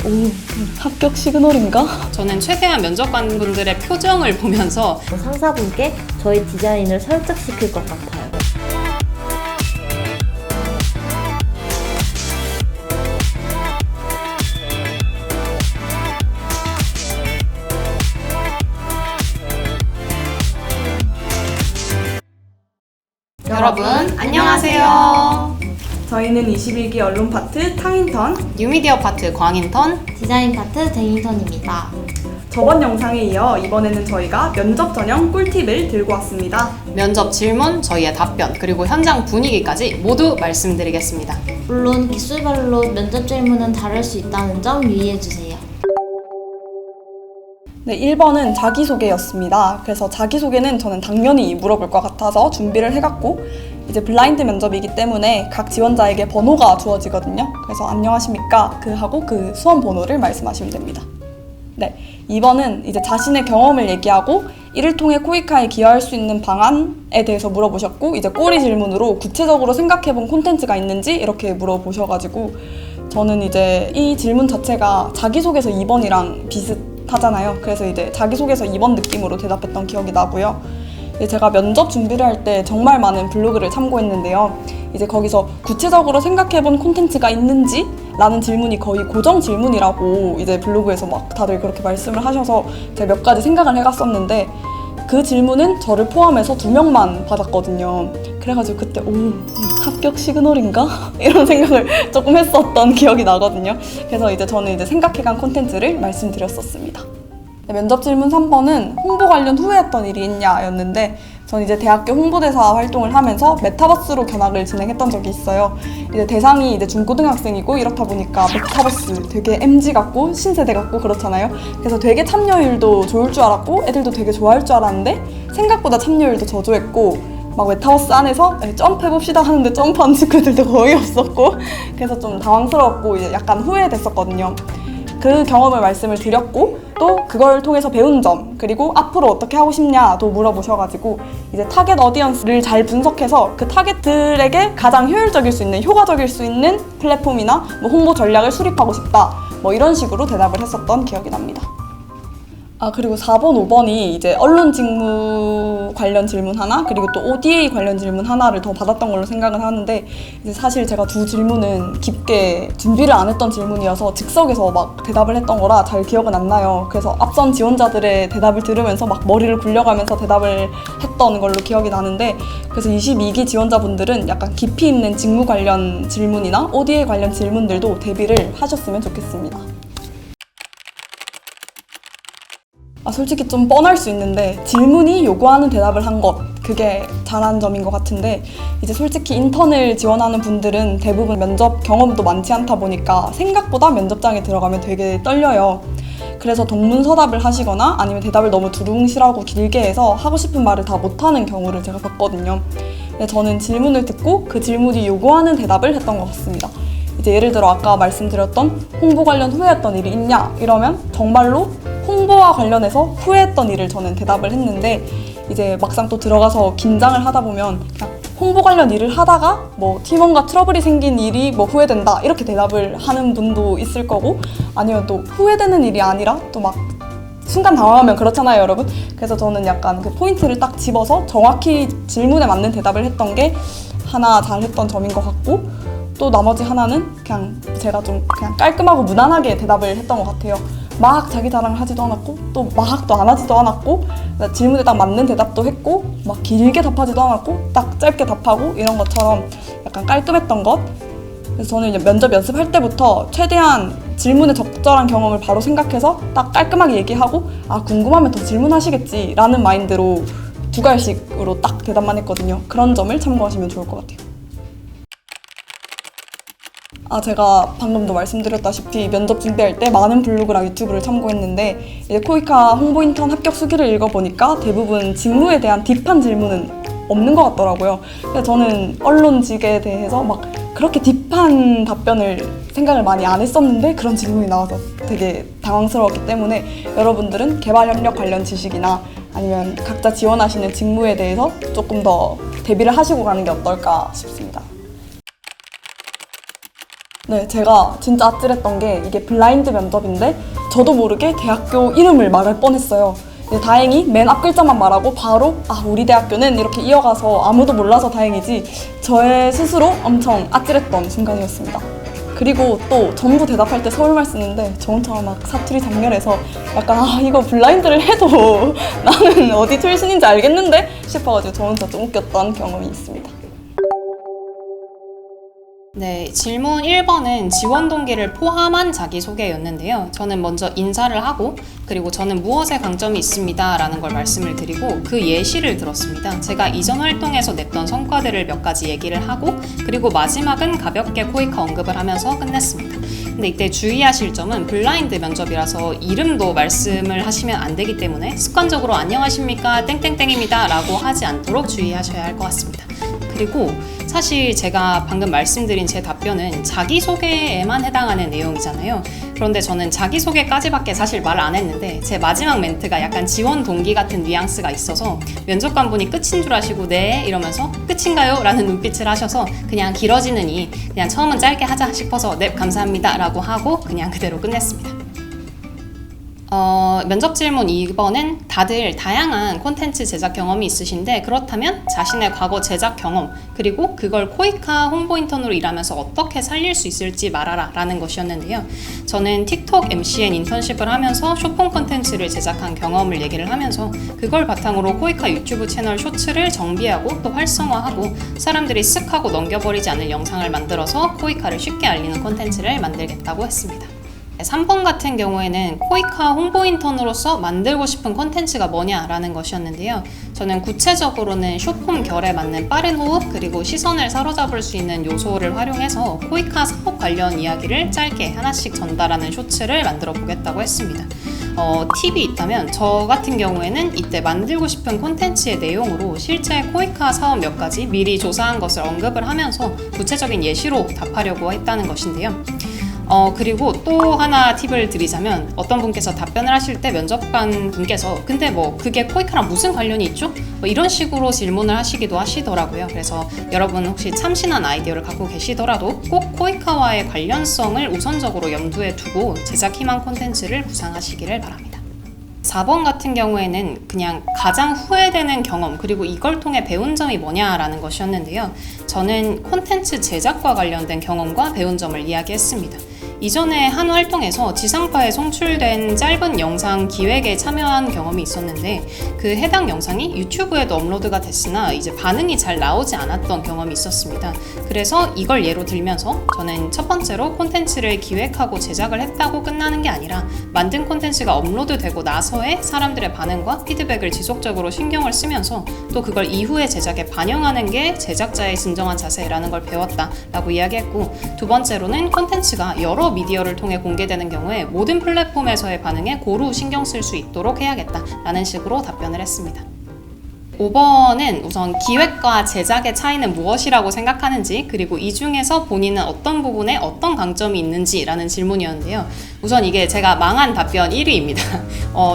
오, 합격 시그널인가? 저는 최대한 면접관분들의 표정을 보면서 상사분께 저희 디자인을 설득시킬 것 같아요. 여러분 안녕하세요. 저희는 21기 언론 파트 탕인턴, 뉴미디어 파트 광인턴, 디자인 파트 대인턴입니다. 저번 영상에 이어 이번에는 저희가 면접 전형 꿀팁을 들고 왔습니다. 면접 질문, 저희의 답변, 그리고 현장 분위기까지 모두 말씀드리겠습니다. 물론 기술별로 면접 질문은 다를 수 있다는 점 유의해주세요. 네, 1번은 자기소개였습니다. 그래서 자기소개는 저는 당연히 물어볼 것 같아서 준비를 해갔고, 이제 블라인드 면접이기 때문에 각 지원자에게 번호가 주어지거든요. 그래서 안녕하십니까 하고 그 수험 번호를 말씀하시면 됩니다. 네, 2번은 이제 자신의 경험을 얘기하고 이를 통해 코이카에 기여할 수 있는 방안에 대해서 물어보셨고, 이제 꼬리 질문으로 구체적으로 생각해본 콘텐츠가 있는지 이렇게 물어보셔가지고, 저는 이제 이 질문 자체가 자기소개서 2번이랑 비슷하잖아요. 그래서 이제 자기소개서 2번 느낌으로 대답했던 기억이 나고요. 제가 면접 준비를 할 때 정말 많은 블로그를 참고했는데요. 이제 거기서 구체적으로 생각해본 콘텐츠가 있는지? 라는 질문이 거의 고정 질문이라고 이제 블로그에서 막 다들 그렇게 말씀을 하셔서 제가 몇 가지 생각을 해갔었는데, 그 질문은 저를 포함해서 2명만 받았거든요. 그래가지고 그때 합격 시그널인가? 이런 생각을 조금 했었던 기억이 나거든요. 그래서 이제 저는 이제 생각해간 콘텐츠를 말씀드렸었습니다. 면접 질문 3번은 홍보 관련 후회했던 일이 있냐 였는데, 전 이제 대학교 홍보대사 활동을 하면서 메타버스로 견학을 진행했던 적이 있어요. 이제 대상이 이제 중고등학생이고 이렇다 보니까 메타버스 되게 MZ 같고 신세대 같고 그렇잖아요. 그래서 되게 참여율도 좋을 줄 알았고 애들도 되게 좋아할 줄 알았는데 생각보다 참여율도 저조했고, 막 메타버스 안에서 점프해봅시다 하는데 점프하는 친구들도 거의 없었고, 그래서 좀 당황스러웠고 이제 약간 후회됐었거든요. 그 경험을 말씀을 드렸고, 또 그걸 통해서 배운 점, 그리고 앞으로 어떻게 하고 싶냐도 물어보셔가지고 이제 타겟 어디언스를 잘 분석해서 그 타겟들에게 가장 효율적일 수 있는, 효과적일 수 있는 플랫폼이나 뭐 홍보 전략을 수립하고 싶다, 뭐 이런 식으로 대답을 했었던 기억이 납니다. 그리고 4번, 5번이 이제 언론 직무 관련 질문 하나, 그리고 또 ODA 관련 질문 하나를 더 받았던 걸로 생각을 하는데, 이제 사실 제가 두 질문은 깊게 준비를 안 했던 질문이어서 즉석에서 막 대답을 했던 거라 잘 기억은 안 나요. 그래서 앞선 지원자들의 대답을 들으면서 막 머리를 굴려가면서 대답을 했던 걸로 기억이 나는데, 그래서 22기 지원자분들은 약간 깊이 있는 직무 관련 질문이나 ODA 관련 질문들도 대비를 하셨으면 좋겠습니다. 솔직히 좀 뻔할 수 있는데 질문이 요구하는 대답을 한 것, 그게 잘한 점인 것 같은데, 이제 솔직히 인턴을 지원하는 분들은 대부분 면접 경험도 많지 않다 보니까 생각보다 면접장에 들어가면 되게 떨려요. 그래서 동문서답을 하시거나 아니면 대답을 너무 두루뭉실하고 길게 해서 하고 싶은 말을 다 못하는 경우를 제가 봤거든요. 근데 저는 질문을 듣고 그 질문이 요구하는 대답을 했던 것 같습니다. 이제 예를 들어 아까 말씀드렸던 홍보 관련 후회했던 일이 있냐 이러면 정말로 홍보와 관련해서 후회했던 일을 저는 대답을 했는데, 이제 막상 또 들어가서 긴장을 하다 보면 그냥 홍보 관련 일을 하다가 뭐 팀원과 트러블이 생긴 일이 뭐 후회된다 이렇게 대답을 하는 분도 있을 거고, 아니면 또 후회되는 일이 아니라 또 막 순간 당황하면 그렇잖아요, 여러분. 그래서 저는 약간 그 포인트를 딱 집어서 정확히 질문에 맞는 대답을 했던 게 하나 잘했던 점인 것 같고, 또 나머지 하나는 그냥 제가 좀 그냥 깔끔하고 무난하게 대답을 했던 것 같아요. 막 자기 자랑을 하지도 않았고 또 막 또 안 하지도 않았고, 질문에 딱 맞는 대답도 했고 막 길게 답하지도 않았고 딱 짧게 답하고 이런 것처럼 약간 깔끔했던 것. 그래서 저는 이제 면접 연습할 때부터 최대한 질문에 적절한 경험을 바로 생각해서 딱 깔끔하게 얘기하고, 궁금하면 더 질문하시겠지 라는 마인드로 2갈씩으로 딱 대답만 했거든요. 그런 점을 참고하시면 좋을 것 같아요. 제가 방금도 말씀드렸다시피 면접 준비할 때 많은 블로그랑 유튜브를 참고했는데, 이제 코이카 홍보 인턴 합격 수기를 읽어보니까 대부분 직무에 대한 딥한 질문은 없는 것 같더라고요. 그래서 저는 언론직에 대해서 막 그렇게 딥한 답변을 생각을 많이 안 했었는데 그런 질문이 나와서 되게 당황스러웠기 때문에, 여러분들은 개발 협력 관련 지식이나 아니면 각자 지원하시는 직무에 대해서 조금 더 대비를 하시고 가는 게 어떨까 싶습니다. 네, 제가 진짜 아찔했던 게 이게 블라인드 면접인데 저도 모르게 대학교 이름을 말할 뻔했어요. 근데 다행히 맨 앞 글자만 말하고 바로 우리 대학교는 이렇게 이어가서 아무도 몰라서 다행이지 저의 스스로 엄청 아찔했던 순간이었습니다. 그리고 또 전부 대답할 때 서울말 쓰는데 저 혼자 막 사투리 장렬해서 약간 이거 블라인드를 해도 나는 어디 출신인지 알겠는데 싶어가지고 저 혼자 좀 웃겼던 경험이 있습니다. 네, 질문 1번은 지원 동기를 포함한 자기소개였는데요. 저는 먼저 인사를 하고 그리고 저는 무엇에 강점이 있습니다 라는 걸 말씀을 드리고 그 예시를 들었습니다. 제가 이전 활동에서 냈던 성과들을 몇 가지 얘기를 하고 그리고 마지막은 가볍게 코이카 언급을 하면서 끝냈습니다. 근데 이때 주의하실 점은 블라인드 면접이라서 이름도 말씀을 하시면 안 되기 때문에 습관적으로 안녕하십니까 땡땡땡입니다 라고 하지 않도록 주의하셔야 할 것 같습니다. 그리고 사실 제가 방금 말씀드린 제 답변은 자기소개에만 해당하는 내용이잖아요. 그런데 저는 자기소개까지밖에 사실 말 안 했는데 제 마지막 멘트가 약간 지원 동기 같은 뉘앙스가 있어서 면접관분이 끝인 줄 아시고 네 이러면서 끝인가요? 라는 눈빛을 하셔서 그냥 길어지느니 그냥 처음은 짧게 하자 싶어서 네 감사합니다 라고 하고 그냥 그대로 끝냈습니다. 면접 질문 2번은 다들 다양한 콘텐츠 제작 경험이 있으신데 그렇다면 자신의 과거 제작 경험 그리고 그걸 코이카 홍보 인턴으로 일하면서 어떻게 살릴 수 있을지 말하라 라는 것이었는데요. 저는 틱톡 MCN 인턴십을 하면서 쇼폼 콘텐츠를 제작한 경험을 얘기를 하면서 그걸 바탕으로 코이카 유튜브 채널 쇼츠를 정비하고 또 활성화하고 사람들이 쓱 하고 넘겨버리지 않을 영상을 만들어서 코이카를 쉽게 알리는 콘텐츠를 만들겠다고 했습니다. 3번 같은 경우에는 코이카 홍보 인턴으로서 만들고 싶은 콘텐츠가 뭐냐라는 것이었는데요. 저는 구체적으로는 숏폼 결에 맞는 빠른 호흡 그리고 시선을 사로잡을 수 있는 요소를 활용해서 코이카 사업 관련 이야기를 짧게 하나씩 전달하는 쇼츠를 만들어 보겠다고 했습니다. 팁이 있다면 저 같은 경우에는 이때 만들고 싶은 콘텐츠의 내용으로 실제 코이카 사업 몇 가지 미리 조사한 것을 언급을 하면서 구체적인 예시로 답하려고 했다는 것인데요. 그리고 또 하나 팁을 드리자면 어떤 분께서 답변을 하실 때 면접관 분께서 근데 뭐 그게 코이카랑 무슨 관련이 있죠? 뭐 이런 식으로 질문을 하시기도 하시더라고요. 그래서 여러분 혹시 참신한 아이디어를 갖고 계시더라도 꼭 코이카와의 관련성을 우선적으로 염두에 두고 제작 희망 콘텐츠를 구상하시기를 바랍니다. 4번 같은 경우에는 그냥 가장 후회되는 경험 그리고 이걸 통해 배운 점이 뭐냐라는 것이었는데요. 저는 콘텐츠 제작과 관련된 경험과 배운 점을 이야기했습니다. 이전에 한 활동에서 지상파에 송출된 짧은 영상 기획에 참여한 경험이 있었는데 그 해당 영상이 유튜브에도 업로드가 됐으나 이제 반응이 잘 나오지 않았던 경험이 있었습니다. 그래서 이걸 예로 들면서 저는 첫 번째로 콘텐츠를 기획하고 제작을 했다고 끝나는 게 아니라 만든 콘텐츠가 업로드되고 나서의 사람들의 반응과 피드백을 지속적으로 신경을 쓰면서 또 그걸 이후의 제작에 반영하는 게 제작자의 진정한 자세라는 걸 배웠다라고 이야기했고 두 번째로는 콘텐츠가 여러 미디어를 통해 공개되는 경우에 모든 플랫폼에서의 반응에 고루 신경 쓸 수 있도록 해야겠다라는 식으로 답변을 했습니다. 5번은 우선 기획과 제작의 차이는 무엇이라고 생각하는지 그리고 이 중에서 본인은 어떤 부분에 어떤 강점이 있는지라는 질문이었는데요. 우선 이게 제가 망한 답변 1위입니다.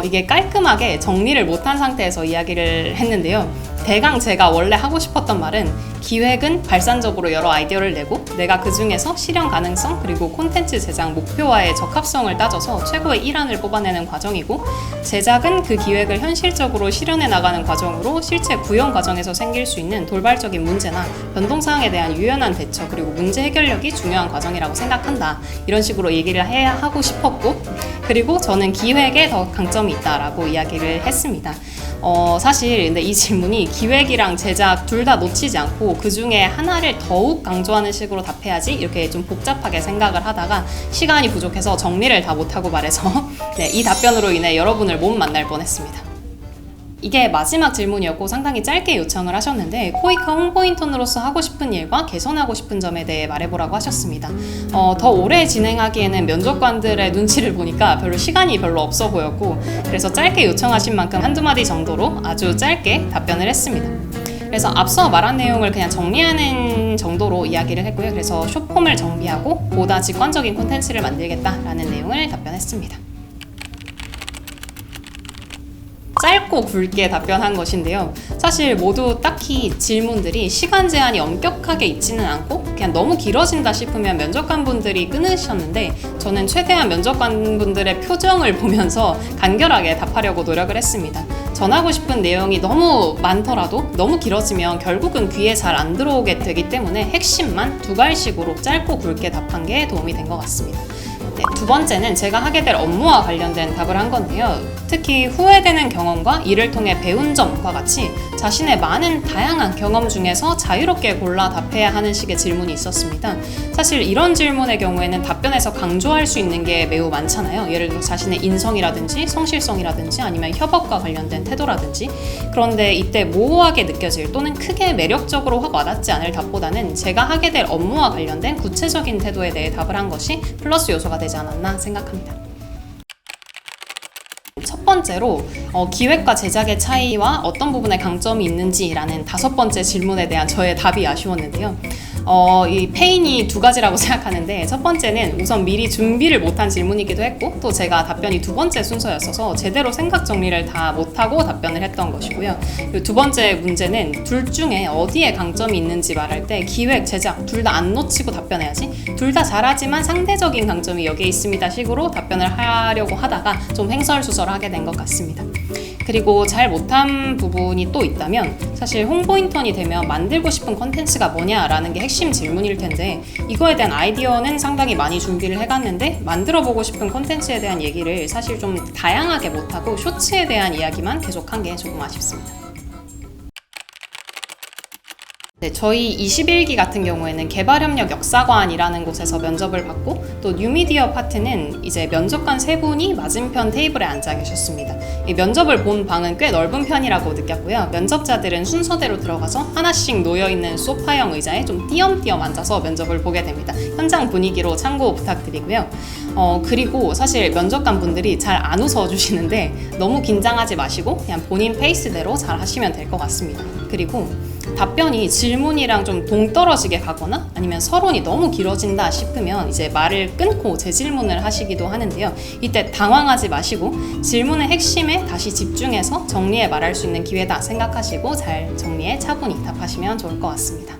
이게 깔끔하게 정리를 못한 상태에서 이야기를 했는데요. 대강 제가 원래 하고 싶었던 말은 기획은 발산적으로 여러 아이디어를 내고 내가 그 중에서 실현 가능성 그리고 콘텐츠 제작 목표와의 적합성을 따져서 최고의 1안을 뽑아내는 과정이고 제작은 그 기획을 현실적으로 실현해 나가는 과정으로 실제 구현 과정에서 생길 수 있는 돌발적인 문제나 변동사항에 대한 유연한 대처 그리고 문제 해결력이 중요한 과정이라고 생각한다. 이런 식으로 얘기를 하고 싶었고 그리고 저는 기획에 더 강점이 있다라고 이야기를 했습니다. 사실 근데 이 질문이 기획이랑 제작 둘 다 놓치지 않고 그 중에 하나를 더욱 강조하는 식으로 답해야지 이렇게 좀 복잡하게 생각을 하다가 시간이 부족해서 정리를 다 못하고 말해서 네, 이 답변으로 인해 여러분을 못 만날 뻔했습니다. 이게 마지막 질문이었고 상당히 짧게 요청을 하셨는데 코이카 홍보 인턴으로서 하고 싶은 일과 개선하고 싶은 점에 대해 말해보라고 하셨습니다. 더 오래 진행하기에는 면접관들의 눈치를 보니까 시간이 별로 없어 보였고 그래서 짧게 요청하신 만큼 한두 마디 정도로 아주 짧게 답변을 했습니다. 그래서 앞서 말한 내용을 그냥 정리하는 정도로 이야기를 했고요. 그래서 숏폼을 정비하고 보다 직관적인 콘텐츠를 만들겠다라는 내용을 답변했습니다. 짧고 굵게 답변한 것인데요. 사실 모두 딱히 질문들이 시간 제한이 엄격하게 있지는 않고 그냥 너무 길어진다 싶으면 면접관분들이 끊으셨는데 저는 최대한 면접관분들의 표정을 보면서 간결하게 답하려고 노력을 했습니다. 전하고 싶은 내용이 너무 많더라도 너무 길어지면 결국은 귀에 잘 안 들어오게 되기 때문에 핵심만 두 갈식으로 짧고 굵게 답한 게 도움이 된 것 같습니다. 네, 두 번째는 제가 하게 될 업무와 관련된 답을 한 건데요. 특히 후회되는 경험과 이를 통해 배운 점과 같이 자신의 많은 다양한 경험 중에서 자유롭게 골라 답해야 하는 식의 질문이 있었습니다. 사실 이런 질문의 경우에는 답변에서 강조할 수 있는 게 매우 많잖아요. 예를 들어 자신의 인성이라든지 성실성이라든지 아니면 협업과 관련된 태도라든지. 그런데 이때 모호하게 느껴질 또는 크게 매력적으로 확 와닿지 않을 답보다는 제가 하게 될 업무와 관련된 구체적인 태도에 대해 답을 한 것이 플러스 요소가 되지 않았나 생각합니다. 첫 번째로 기획과 제작의 차이와 어떤 부분에 강점이 있는지라는 5번째 질문에 대한 저의 답이 아쉬웠는데요. 이 페인이 두 가지라고 생각하는데 첫 번째는 우선 미리 준비를 못한 질문이기도 했고 또 제가 답변이 두 번째 순서였어서 제대로 생각 정리를 다 못하고 답변을 했던 것이고요. 그리고 두 번째 문제는 둘 중에 어디에 강점이 있는지 말할 때 기획, 제작 둘 다 안 놓치고 답변해야지 둘 다 잘하지만 상대적인 강점이 여기에 있습니다 식으로 답변을 하려고 하다가 좀 횡설수설하게 된 것 같습니다. 그리고 잘 못한 부분이 또 있다면 사실 홍보 인턴이 되면 만들고 싶은 컨텐츠가 뭐냐라는 게 핵심 질문일 텐데 이거에 대한 아이디어는 상당히 많이 준비를 해갔는데 만들어보고 싶은 컨텐츠에 대한 얘기를 사실 좀 다양하게 못하고 쇼츠에 대한 이야기만 계속한 게 조금 아쉽습니다. 네, 저희 21기 같은 경우에는 개발협력 역사관이라는 곳에서 면접을 받고 또 뉴미디어 파트는 이제 면접관 3분이 맞은편 테이블에 앉아 계셨습니다. 이 면접을 본 방은 꽤 넓은 편이라고 느꼈고요. 면접자들은 순서대로 들어가서 하나씩 놓여있는 소파형 의자에 좀 띄엄띄엄 앉아서 면접을 보게 됩니다. 현장 분위기로 참고 부탁드리고요. 그리고 사실 면접관 분들이 잘 안 웃어주시는데 너무 긴장하지 마시고 그냥 본인 페이스대로 잘 하시면 될 것 같습니다. 그리고 답변이 질문이랑 좀 동떨어지게 가거나 아니면 서론이 너무 길어진다 싶으면 이제 말을 끊고 재질문을 하시기도 하는데요. 이때 당황하지 마시고 질문의 핵심에 다시 집중해서 정리해 말할 수 있는 기회다 생각하시고 잘 정리해 차분히 답하시면 좋을 것 같습니다.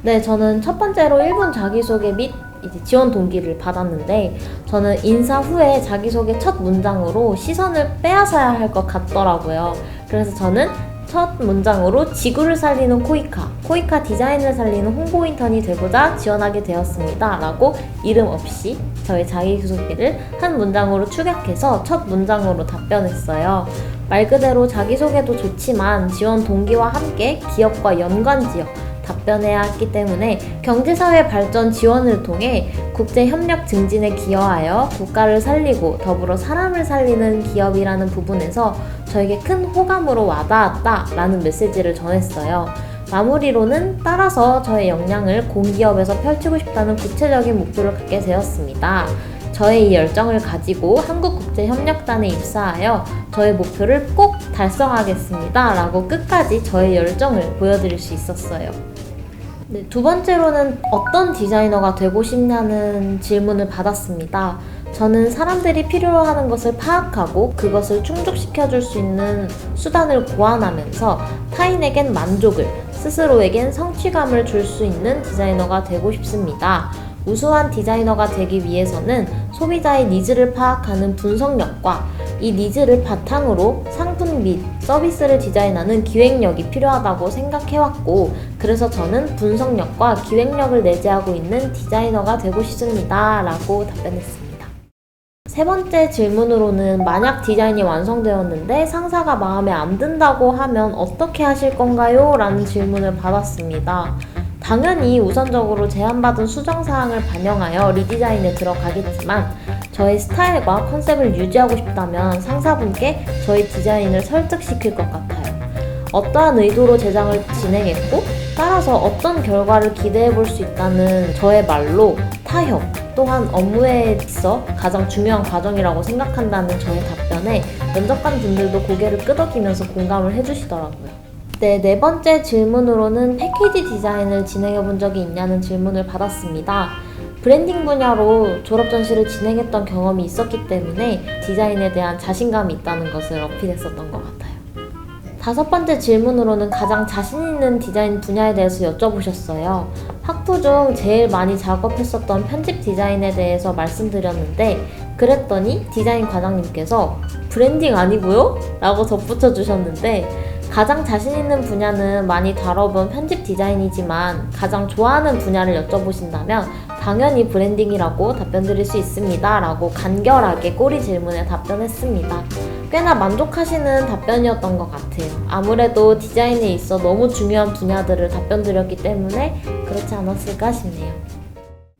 네, 저는 첫 번째로 1분 자기소개 및 이제 지원 동기를 받았는데 저는 인사 후에 자기소개 첫 문장으로 시선을 빼앗아야 할 것 같더라고요. 그래서 저는 첫 문장으로 지구를 살리는 코이카 디자인을 살리는 홍보 인턴이 되고자 지원하게 되었습니다 라고 이름 없이 저의 자기소개를 한 문장으로 축약해서 첫 문장으로 답변했어요. 말 그대로 자기소개도 좋지만 지원 동기와 함께 기업과 연관 지역 답변해야 했기 때문에 경제사회 발전 지원을 통해 국제협력 증진에 기여하여 국가를 살리고 더불어 사람을 살리는 기업이라는 부분에서 저에게 큰 호감으로 와닿았다라는 메시지를 전했어요. 마무리로는 따라서 저의 역량을 공기업에서 펼치고 싶다는 구체적인 목표를 갖게 되었습니다. 저의 이 열정을 가지고 한국국제협력단에 입사하여 저의 목표를 꼭 달성하겠습니다 라고 끝까지 저의 열정을 보여드릴 수 있었어요. 네, 두 번째로는 어떤 디자이너가 되고 싶냐는 질문을 받았습니다. 저는 사람들이 필요로 하는 것을 파악하고 그것을 충족시켜줄 수 있는 수단을 고안하면서 타인에겐 만족을, 스스로에겐 성취감을 줄 수 있는 디자이너가 되고 싶습니다. 우수한 디자이너가 되기 위해서는 소비자의 니즈를 파악하는 분석력과 이 니즈를 바탕으로 상품 및 서비스를 디자인하는 기획력이 필요하다고 생각해왔고 그래서 저는 분석력과 기획력을 내재하고 있는 디자이너가 되고 싶습니다 라고 답변했습니다. 세 번째 질문으로는 만약 디자인이 완성되었는데 상사가 마음에 안 든다고 하면 어떻게 하실 건가요? 라는 질문을 받았습니다. 당연히 우선적으로 제안받은 수정사항을 반영하여 리디자인에 들어가겠지만 저의 스타일과 컨셉을 유지하고 싶다면 상사분께 저의 디자인을 설득시킬 것 같아요. 어떠한 의도로 제작을 진행했고 따라서 어떤 결과를 기대해 볼 수 있다는 저의 말로 타협 또한 업무에 있어 가장 중요한 과정이라고 생각한다는 저의 답변에 면접관 분들도 고개를 끄덕이면서 공감을 해주시더라고요. 네 번째 질문으로는 패키지 디자인을 진행해 본 적이 있냐는 질문을 받았습니다. 브랜딩 분야로 졸업 전시를 진행했던 경험이 있었기 때문에 디자인에 대한 자신감이 있다는 것을 어필했었던 것 같아요. 5번째 질문으로는 가장 자신 있는 디자인 분야에 대해서 여쭤보셨어요. 학부 중 제일 많이 작업했었던 편집 디자인에 대해서 말씀드렸는데 그랬더니 디자인 과장님께서 브랜딩 아니고요? 라고 덧붙여 주셨는데 가장 자신 있는 분야는 많이 다뤄본 편집 디자인이지만 가장 좋아하는 분야를 여쭤보신다면 당연히 브랜딩이라고 답변드릴 수 있습니다. 라고 간결하게 꼬리 질문에 답변했습니다. 꽤나 만족하시는 답변이었던 것 같아요. 아무래도 디자인에 있어 너무 중요한 분야들을 답변드렸기 때문에 그렇지 않았을까 싶네요.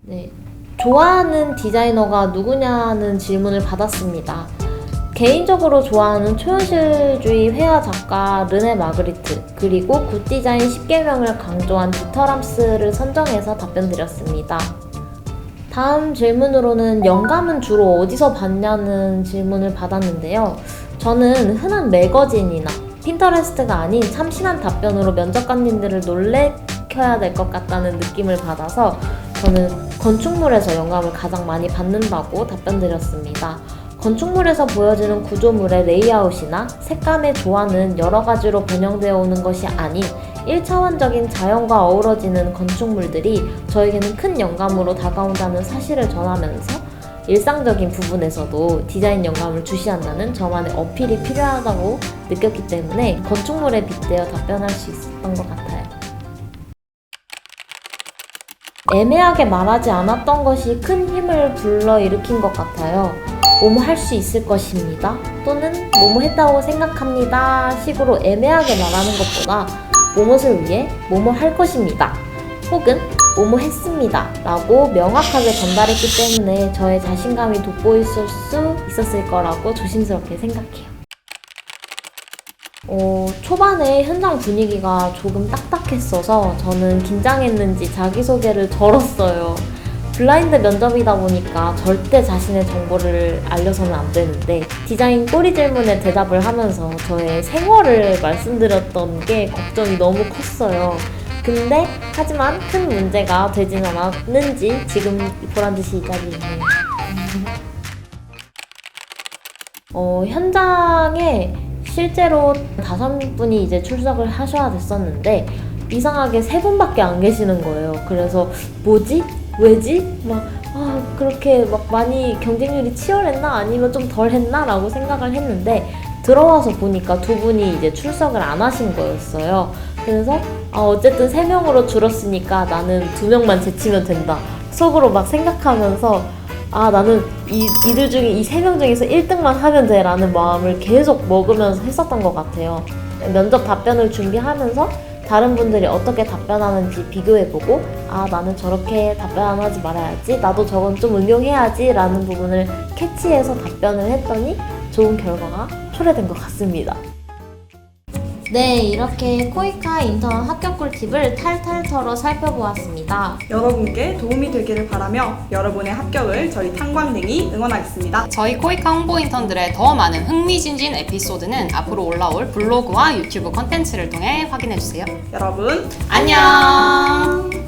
네, 좋아하는 디자이너가 누구냐는 질문을 받았습니다. 개인적으로 좋아하는 초현실주의 회화 작가 르네 마그리트 그리고 굿디자인 10계명을 강조한 디터 람스를 선정해서 답변드렸습니다. 다음 질문으로는 영감은 주로 어디서 받냐는 질문을 받았는데요. 저는 흔한 매거진이나 핀터레스트가 아닌 참신한 답변으로 면접관님들을 놀래켜야 될 것 같다는 느낌을 받아서 저는 건축물에서 영감을 가장 많이 받는다고 답변드렸습니다. 건축물에서 보여지는 구조물의 레이아웃이나 색감의 조화는 여러 가지로 변형되어 오는 것이 아닌 1차원적인 자연과 어우러지는 건축물들이 저에게는 큰 영감으로 다가온다는 사실을 전하면서 일상적인 부분에서도 디자인 영감을 주시한다는 저만의 어필이 필요하다고 느꼈기 때문에 건축물에 빗대어 답변할 수 있었던 것 같아요. 애매하게 말하지 않았던 것이 큰 힘을 불러일으킨 것 같아요. 뭐뭐 할 수 있을 것입니다. 또는 뭐뭐 했다고 생각합니다. 식으로 애매하게 말하는 것보다 뭐뭇을 위해 뭐뭐 할 것입니다. 혹은 뭐뭐 했습니다. 라고 명확하게 전달했기 때문에 저의 자신감이 돋보였을 수 있었을 거라고 조심스럽게 생각해요. 초반에 현장 분위기가 조금 딱딱했어서 저는 긴장했는지 자기소개를 덜었어요. 블라인드 면접이다 보니까 절대 자신의 정보를 알려서는 안 되는데 디자인 꼬리 질문에 대답을 하면서 저의 생활을 말씀드렸던 게 걱정이 너무 컸어요. 근데 하지만 큰 문제가 되진 않았는지 지금 보란듯이 이 자리에 있네요. 현장에 실제로 5분이 이제 출석을 하셔야 됐었는데 이상하게 3분밖에 안 계시는 거예요. 그래서 뭐지? 왜지? 그렇게 많이 경쟁률이 치열했나? 아니면 좀 덜 했나? 라고 생각을 했는데 들어와서 보니까 2분이 이제 출석을 안 하신 거였어요. 그래서 어쨌든 3명으로 줄었으니까 나는 2명만 제치면 된다. 속으로 막 생각하면서 나는 이들 중에 이 3명 중에서 1등만 하면 돼 라는 마음을 계속 먹으면서 했었던 것 같아요. 면접 답변을 준비하면서 다른 분들이 어떻게 답변하는지 비교해보고 나는 저렇게 답변 안 하지 말아야지, 나도 저건 좀 응용해야지 라는 부분을 캐치해서 답변을 했더니 좋은 결과가 초래된 것 같습니다. 네, 이렇게 코이카 인턴 합격 꿀팁을 탈탈 털어 살펴보았습니다. 여러분께 도움이 되기를 바라며 여러분의 합격을 저희 탕광냉이 응원하겠습니다. 저희 코이카 홍보 인턴들의 더 많은 흥미진진 에피소드는 앞으로 올라올 블로그와 유튜브 콘텐츠를 통해 확인해주세요. 여러분 안녕!